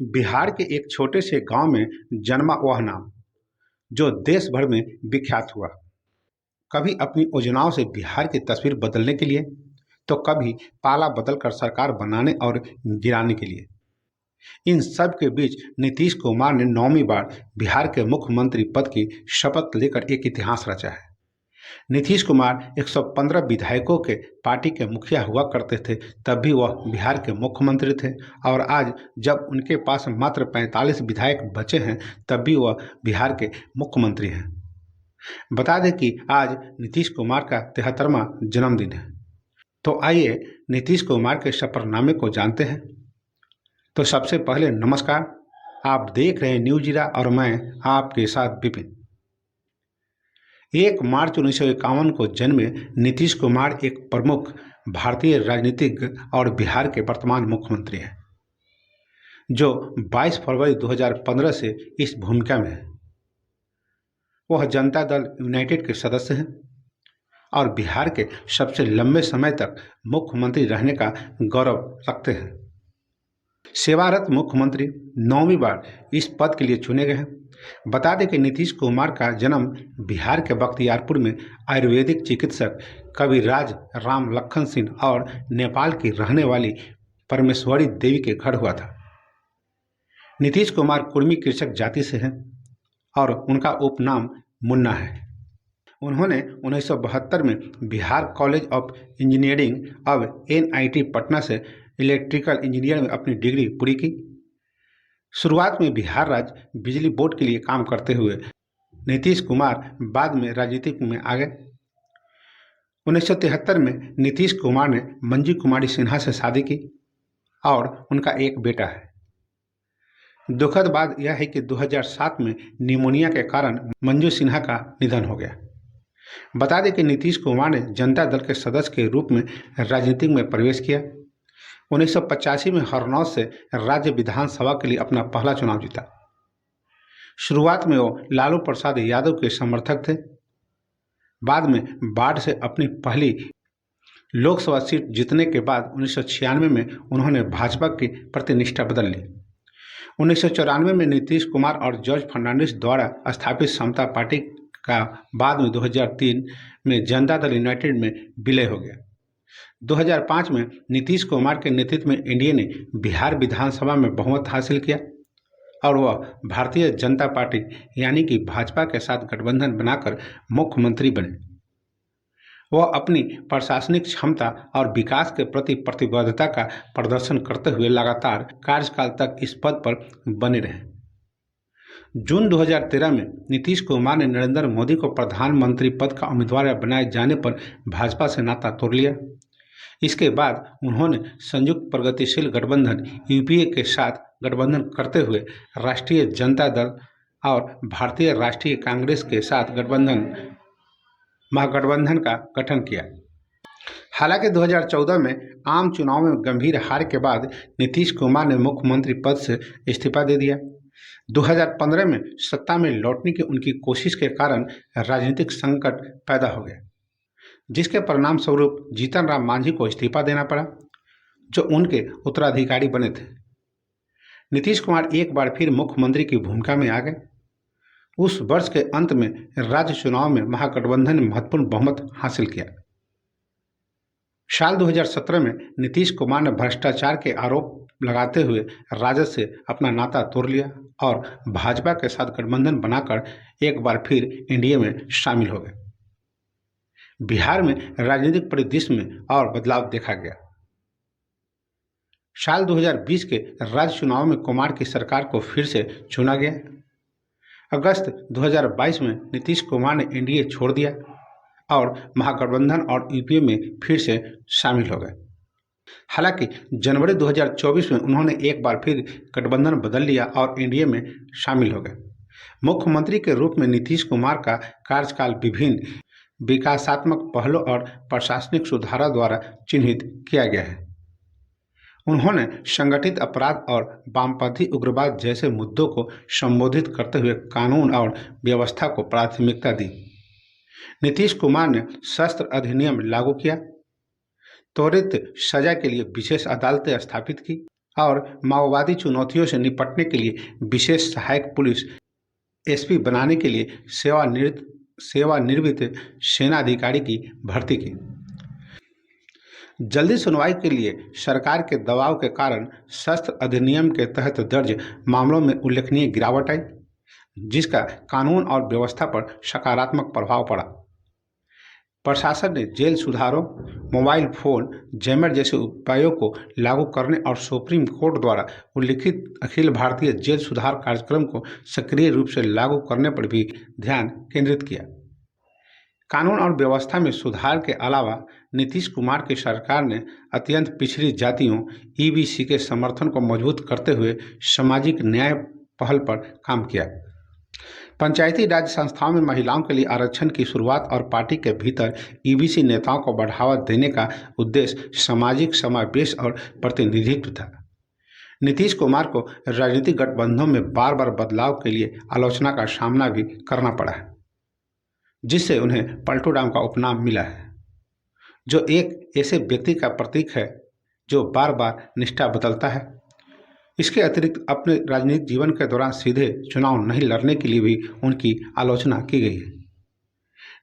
बिहार के एक छोटे से गांव में जन्मा वह नाम जो देश भर में विख्यात हुआ। कभी अपनी योजनाओं से बिहार की तस्वीर बदलने के लिए, तो कभी पाला बदलकर सरकार बनाने और गिराने के लिए। इन सब के बीच नीतीश कुमार ने 9वीं बार बिहार के मुख्यमंत्री पद की शपथ लेकर एक इतिहास रचा है। नीतीश कुमार 115 विधायकों के पार्टी के मुखिया हुआ करते थे, तब भी वह बिहार के मुख्यमंत्री थे। और आज जब उनके पास मात्र 45 विधायक बचे हैं, तब भी वह बिहार के मुख्यमंत्री हैं। बता दें कि आज नीतीश कुमार का 73वां जन्मदिन है। तो आइए नीतीश कुमार के सफरनामे को जानते हैं। तो सबसे पहले नमस्कार, आप देख रहे हैं न्यूज जीरा और मैं आपके साथ विपिन। 1 मार्च 1951 को जन्मे नीतीश कुमार एक प्रमुख भारतीय राजनीतिज्ञ और बिहार के वर्तमान मुख्यमंत्री हैं, जो 22 फरवरी 2015 से इस भूमिका में है। वह जनता दल यूनाइटेड के सदस्य हैं और बिहार के सबसे लंबे समय तक मुख्यमंत्री रहने का गौरव रखते हैं। सेवारत मुख्यमंत्री 9वीं बार इस पद के लिए चुने गए हैं। बता दें कि नीतीश कुमार का जन्म बिहार के बख्तियारपुर में आयुर्वेदिक चिकित्सक कविराज राम लखन सिंह और नेपाल की रहने वाली परमेश्वरी देवी के घर हुआ था। नीतीश कुमार कुर्मी कृषक जाति से हैं और उनका उपनाम मुन्ना है। उन्होंने 1972 में बिहार कॉलेज ऑफ इंजीनियरिंग अब NIT पटना से इलेक्ट्रिकल इंजीनियर में अपनी डिग्री पूरी की। शुरुआत में बिहार राज्य बिजली बोर्ड के लिए काम करते हुए नीतीश कुमार बाद में राजनीति में आ गए। 1973 में नीतीश कुमार ने मंजू कुमारी सिन्हा से शादी की और उनका एक बेटा है। दुखद बात यह है कि 2007 में निमोनिया के कारण मंजू सिन्हा का निधन हो गया। बता दें कि नीतीश कुमार ने जनता दल के सदस्य के रूप में राजनीति में प्रवेश किया। 1985 में हरनौत से राज्य विधानसभा के लिए अपना पहला चुनाव जीता। शुरुआत में वो लालू प्रसाद यादव के समर्थक थे। बाद में बाढ़ से अपनी पहली लोकसभा सीट जीतने के बाद 1996 में उन्होंने भाजपा की प्रतिनिष्ठा बदल ली। 1994 में नीतीश कुमार और जॉर्ज फर्नांडिस द्वारा स्थापित समता पार्टी का बाद में 2003 में जनता दल यूनाइटेड में विलय हो गया। 2005 में नीतीश कुमार के नेतृत्व में एनडीए ने बिहार विधानसभा में बहुमत हासिल किया और वह भारतीय जनता पार्टी यानी कि भाजपा के साथ गठबंधन बनाकर मुख्यमंत्री बने। वह अपनी प्रशासनिक क्षमता और विकास के प्रति प्रतिबद्धता का प्रदर्शन करते हुए लगातार कार्यकाल तक इस पद पर बने रहे। जून 2013 में नीतीश कुमार ने नरेंद्र मोदी को प्रधानमंत्री पद का उम्मीदवार बनाए जाने पर भाजपा से नाता तोड़ लिया। इसके बाद उन्होंने संयुक्त प्रगतिशील गठबंधन यूपीए के साथ गठबंधन करते हुए राष्ट्रीय जनता दल और भारतीय राष्ट्रीय कांग्रेस के साथ महागठबंधन का गठन किया। हालांकि 2014 में आम चुनाव में गंभीर हार के बाद नीतीश कुमार ने मुख्यमंत्री पद से इस्तीफा दे दिया। 2015 में सत्ता में लौटने की उनकी कोशिश के कारण राजनीतिक संकट पैदा हो गया, जिसके परिणाम स्वरूप जीतन राम मांझी को इस्तीफा देना पड़ा, जो उनके उत्तराधिकारी बने थे। नीतीश कुमार एक बार फिर मुख्यमंत्री की भूमिका में आ गए। उस वर्ष के अंत में राज्य चुनाव में महागठबंधन ने महत्वपूर्ण बहुमत हासिल किया। साल 2017 में नीतीश कुमार ने भ्रष्टाचार के आरोप लगाते हुए राजद से अपना नाता तोड़ लिया और भाजपा के साथ गठबंधन बनाकर एक बार फिर एनडीए में शामिल हो गए। बिहार में राजनीतिक परिदृश्य में और बदलाव देखा गया। साल 2020 के राज्य चुनाव में कुमार की सरकार को फिर से चुना गया। अगस्त 2022 में नीतीश कुमार ने एनडीए छोड़ दिया और महागठबंधन और यूपीए में फिर से शामिल हो गए। हालांकि जनवरी 2024 में उन्होंने एक बार फिर गठबंधन बदल लिया और एनडीए में शामिल हो गए। मुख्यमंत्री के रूप में नीतीश कुमार का कार्यकाल विभिन्न विकासात्मक पहलों और प्रशासनिक सुधारों द्वारा चिन्हित किया गया है। उन्होंने संगठित अपराध और वामपंथी उग्रवाद जैसे मुद्दों को संबोधित करते हुए कानून और व्यवस्था को प्राथमिकता दी। नीतीश कुमार ने शस्त्र अधिनियम लागू किया, त्वरित सजा के लिए विशेष अदालतें स्थापित की और माओवादी चुनौतियों से निपटने के लिए विशेष सहायक पुलिस एसपी बनाने के लिए सेवानिवृत्त सेना अधिकारी की भर्ती की। जल्दी सुनवाई के लिए सरकार के दबाव के कारण शस्त्र अधिनियम के तहत दर्ज मामलों में उल्लेखनीय गिरावट आई, जिसका कानून और व्यवस्था पर सकारात्मक प्रभाव पड़ा। प्रशासन ने जेल सुधारों, मोबाइल फोन जैमर जैसे उपायों को लागू करने और सुप्रीम कोर्ट द्वारा उल्लिखित अखिल भारतीय जेल सुधार कार्यक्रम को सक्रिय रूप से लागू करने पर भी ध्यान केंद्रित किया। कानून और व्यवस्था में सुधार के अलावा नीतीश कुमार की सरकार ने अत्यंत पिछड़ी जातियों ईबीसी के समर्थन को मजबूत करते हुए सामाजिक न्याय पहल पर काम किया। पंचायती राज संस्थाओं में महिलाओं के लिए आरक्षण की शुरुआत और पार्टी के भीतर ईबीसी नेताओं को बढ़ावा देने का उद्देश्य सामाजिक समावेश और प्रतिनिधित्व था। नीतीश कुमार को राजनीतिक गठबंधनों में बार बार बदलाव के लिए आलोचना का सामना भी करना पड़ा है, जिससे उन्हें पलटू राम का उपनाम मिला है, जो एक ऐसे व्यक्ति का प्रतीक है जो बार बार निष्ठा बदलता है। इसके अतिरिक्त अपने राजनीतिक जीवन के दौरान सीधे चुनाव नहीं लड़ने के लिए भी उनकी आलोचना की गई है।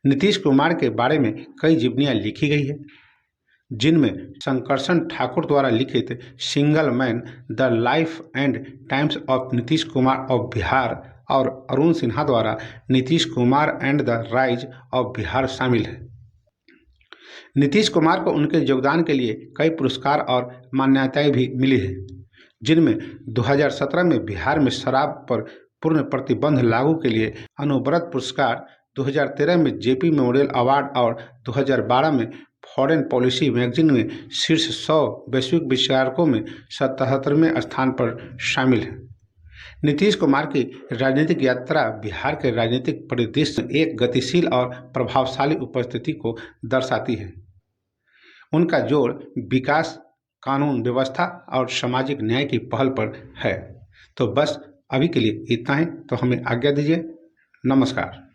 नीतीश कुमार के बारे में कई जीवनियाँ लिखी गई है, जिनमें शंकरसन ठाकुर द्वारा लिखित single man the life and times of Nitish Kumar of Bihar और अरुण सिन्हा द्वारा Nitish Kumar and the rise of Bihar शामिल है। नीतीश कुमार को उनके योगदान के लिए कई पुरस्कार और मान्यताएं भी मिली है, जिनमें 2017 में बिहार में शराब पर पूर्ण प्रतिबंध लागू के लिए अनुव्रत पुरस्कार, 2013 में जेपी मेमोरियल अवार्ड और 2012 में फॉरेन पॉलिसी मैगजीन में शीर्ष 100 वैश्विक विचारकों में 77वें स्थान पर शामिल है। नीतीश कुमार की राजनीतिक यात्रा बिहार के राजनीतिक परिदृश्य में एक गतिशील और प्रभावशाली उपस्थिति को दर्शाती है। उनका जोर विकास, कानून व्यवस्था और सामाजिक न्याय की पहल पर है। तो बस अभी के लिए इतना ही। तो हमें आज्ञा दीजिए। नमस्कार।